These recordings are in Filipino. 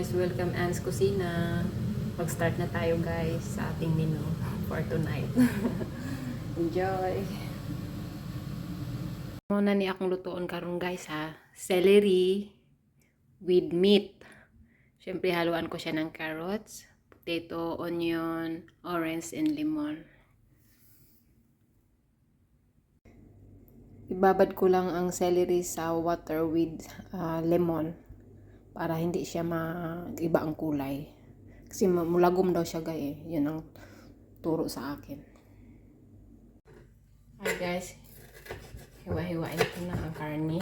guys, welcome Anne's Kusina. Mag-start na tayo guys sa ating menu for tonight. Enjoy! Muna ni akong lutoon karon guys ha. Celery with meat. Siyempre haluan ko siya ng carrots, potato, onion, orange, and lemon. Ibabad ko lang ang celery sa water with lemon para hindi siya iba ang kulay. Kasi mulagom daw siya guys. Yun ang turo sa akin. Hi guys. Hiwa-hiwain ko na ang karne.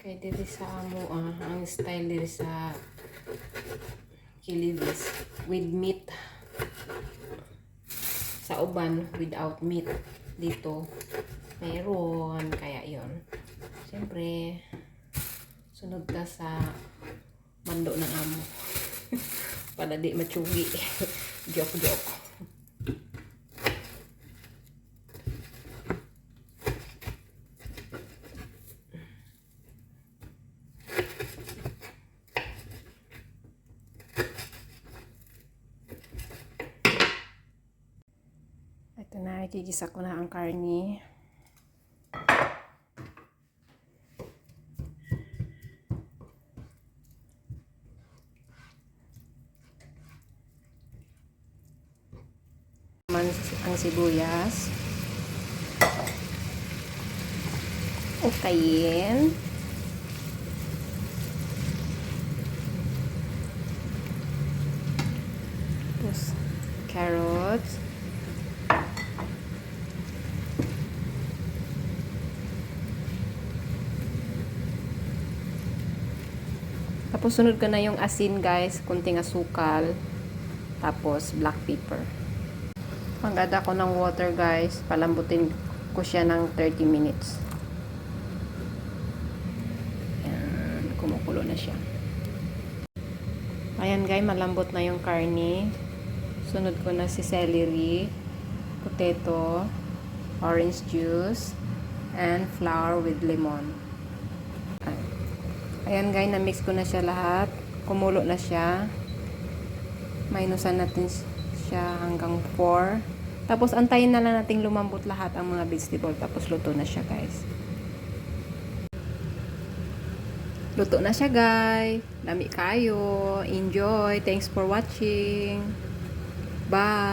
Okay, dito sa amo ang style dito sa kilibis with meat. Sa uban without meat. Dito mayroon, kaya yon. Siyempre sunod ka sa mando ng amo. Para di matsugi. Joke. Ito na, ikigisa ko na ang karne. Ang sibuyas. Ukayin. Tapos carrots. Tapos sunod ko na yung asin guys, kunting asukal, tapos black pepper. Mag-add ako ng water guys, palambutin ko siya ng 30 minutes. Ayan, kumukulo na siya. Ayan guys, malambot na yung karne. Sunod ko na si celery, potato, orange juice, and flour with lemon. Ayan guys, na-mix ko na siya lahat. Kumulo na siya. Minusan natin siya hanggang 4. Tapos antayin na lang nating lumambot lahat ang mga vegetable. Tapos luto na siya guys. Luto na siya guys. Lami kayo. Enjoy. Thanks for watching. Bye.